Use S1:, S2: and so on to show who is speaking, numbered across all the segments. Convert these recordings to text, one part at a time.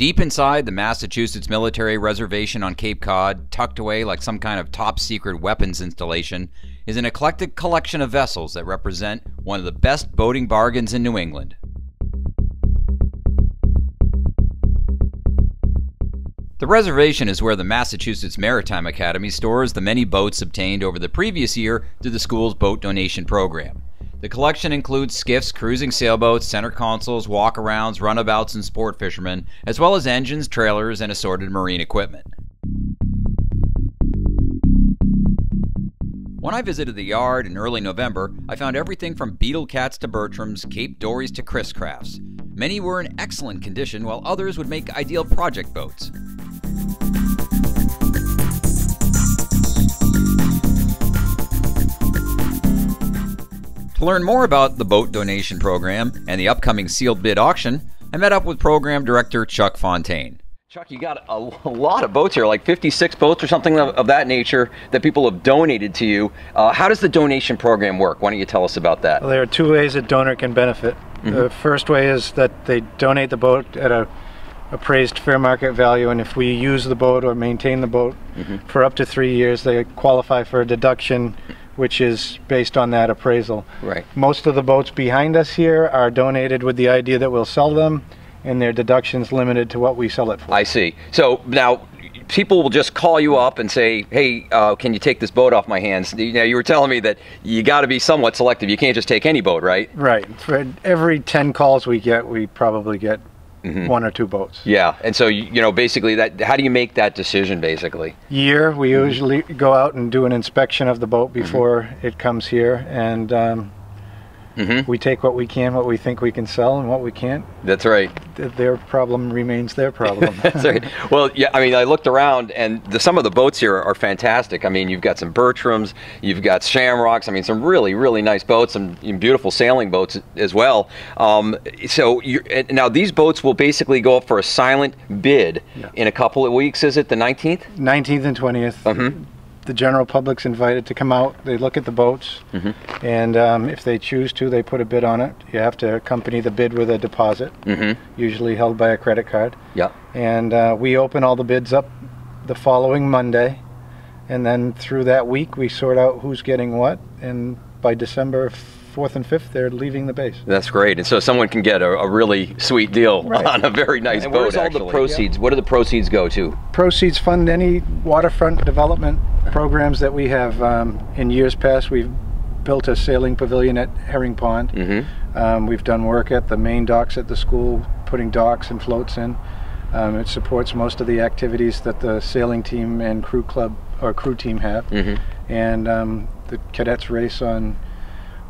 S1: Deep inside the Massachusetts military reservation on Cape Cod, tucked away like some kind of top-secret weapons installation, is an eclectic collection of vessels that represent one of the best boating bargains in New England. The reservation is where the Massachusetts Maritime Academy stores the many boats obtained over the previous year through the school's boat donation program. The collection includes skiffs, cruising sailboats, center consoles, walkarounds, runabouts, and sport fishermen, as well as engines, trailers, and assorted marine equipment. When I visited the yard in early November, I found everything from Beetle Cats to Bertrams, Cape Dories to Chris Crafts. Many were in excellent condition, while others would make ideal project boats. To learn more about the boat donation program and the upcoming sealed bid auction, I met up with program director Chuck Fontaine. Chuck, you got a lot of boats here, like 56 boats or something of that nature that people have donated to you. How does the donation program work? Why don't you tell us about that?
S2: Well, there are two ways a donor can benefit. The first way is that they donate the boat at a appraised fair market value, and if we use the boat or maintain the boat for up to 3 years, they qualify for a deduction which is based on that appraisal.
S1: Right.
S2: Most of the boats behind us here are donated with the idea that we'll sell them, and their deduction's limited to what we sell it for.
S1: I see. So now people will just call you up and say, hey, can you take this boat off my hands? You know, you were telling me that you got to be somewhat selective. You can't just take any boat, right?
S2: Right. For every 10 calls we get, we probably get 1 or 2 boats.
S1: Yeah, and so, you know, basically, how do you make that decision, basically?
S2: We usually go out and do an inspection of the boat before it comes here, and we take what we can, what we think we can sell, and what we can't.
S1: That's right.
S2: Their problem remains their problem.
S1: That's right. Well, yeah, I mean, I looked around, and some of the boats here are fantastic. I mean, you've got some Bertrams, you've got Shamrocks, I mean, some really, really nice boats, and beautiful sailing boats as well. Now these boats will basically go up for a silent bid in a couple of weeks, is it the 19th?
S2: 19th and 20th. The general public's invited to come out. They look at the boats, and if they choose to, they put a bid on it. You have to accompany the bid with a deposit, usually held by a credit card.
S1: Yeah.
S2: And we open all the bids up the following Monday, and then through that week we sort out who's getting what, and by December 4th and 5th they're leaving the base.
S1: That's great, and so someone can get a really sweet deal on a very nice boat. Where's all the proceeds? What do the proceeds go to? Proceeds
S2: fund any waterfront development programs that we have. In years past, we've built a sailing pavilion at Herring Pond. We've done work at the main docks at the school, putting docks and floats in. It supports most of the activities that the sailing team and crew club or crew team have. And the cadets race on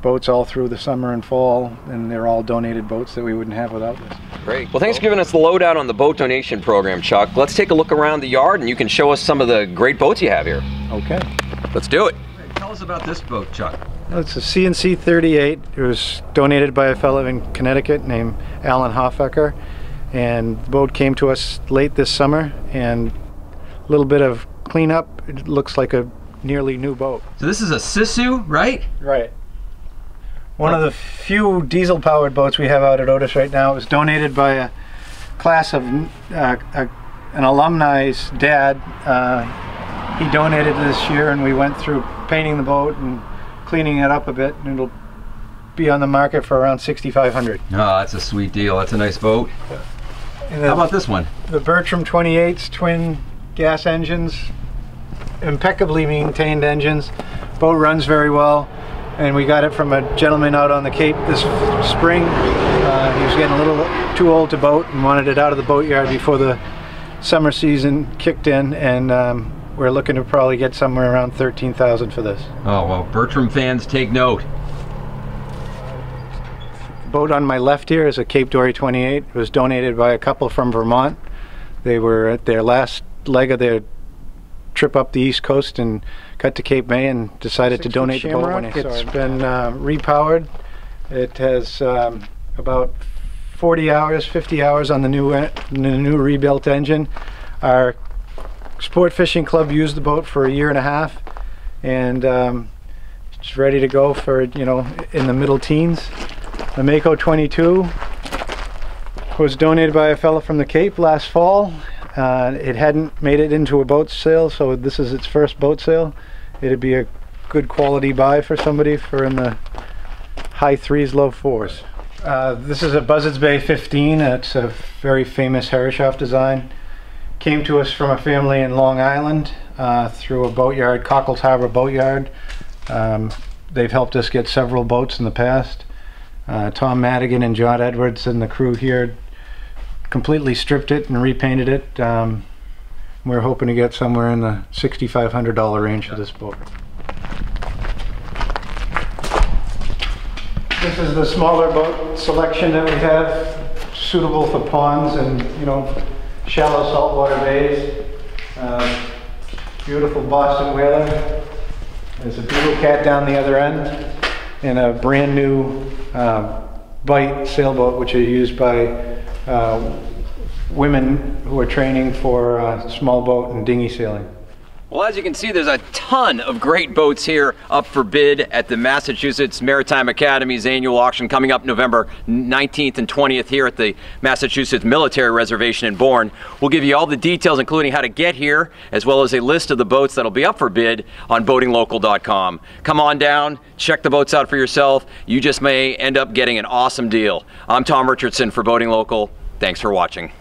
S2: boats all through the summer and fall, and they're all donated boats that we wouldn't have without this.
S1: Great. Well, thanks for giving us the lowdown on the boat donation program, Chuck. Let's take a look around the yard, and you can show us some of the great boats you have here.
S2: Okay.
S1: Let's do it. Tell us about this boat, Chuck.
S2: Well, it's a CNC 38. It was donated by a fellow in Connecticut named Alan Hofecker, and the boat came to us late this summer, and a little bit of cleanup. It looks like a nearly new boat.
S1: So this is a Sisu, right?
S2: Right. One of the few diesel-powered boats we have out at Otis right now. It was donated by a class of an alumni's dad. He donated this year, and we went through painting the boat and cleaning it up a bit, and it'll be on the market for around $6,500.
S1: Oh, that's a sweet deal. That's a nice boat. How about this one?
S2: The Bertram 28s, twin gas engines, impeccably maintained engines. Boat runs very well. And we got it from a gentleman out on the Cape this spring. He was getting a little too old to boat and wanted it out of the boatyard before the summer season kicked in, and we're looking to probably get somewhere around $13,000 for this. Oh, well, Bertram fans, take note. The boat on my left here is a Cape Dory 28. It was donated by a couple from Vermont. They were at their last leg of their trip up the East Coast and got to Cape May and decided to donate the boat when they saw it. It's been repowered. It has about 40 hours, 50 hours on the new rebuilt engine. Our sport fishing club used the boat for 1.5 years, and it's ready to go for, you know, in the middle teens. The Mako 22 was donated by a fellow from the Cape last fall. It hadn't made it into a boat sale, so this is its first boat sale. It'd be a good quality buy for somebody for in the high 3s, low 4s. This is a Buzzards Bay 15. It's a very famous Herreshoff design. Came to us from a family in Long Island through a boatyard, Cockles Harbor Boatyard. They've helped us get several boats in the past. Tom Madigan and John Edwards and the crew here completely stripped it and repainted it. We're hoping to get somewhere in the $6,500 range for this boat. This is the smaller boat selection that we have, suitable for ponds and, you know, shallow saltwater bays. Beautiful Boston whaler. There's a Beagle Cat down the other end, and a brand new Bite sailboat, which are used by women who are training for small boat and dinghy sailing.
S1: Well, as you can see, there's a ton of great boats here up for bid at the Massachusetts Maritime Academy's annual auction coming up November 19th and 20th here at the Massachusetts Military Reservation in Bourne. We'll give you all the details, including how to get here, as well as a list of the boats that'll be up for bid on boatinglocal.com. Come on down, check the boats out for yourself. You just may end up getting an awesome deal. I'm Tom Richardson for Boating Local. Thanks for watching.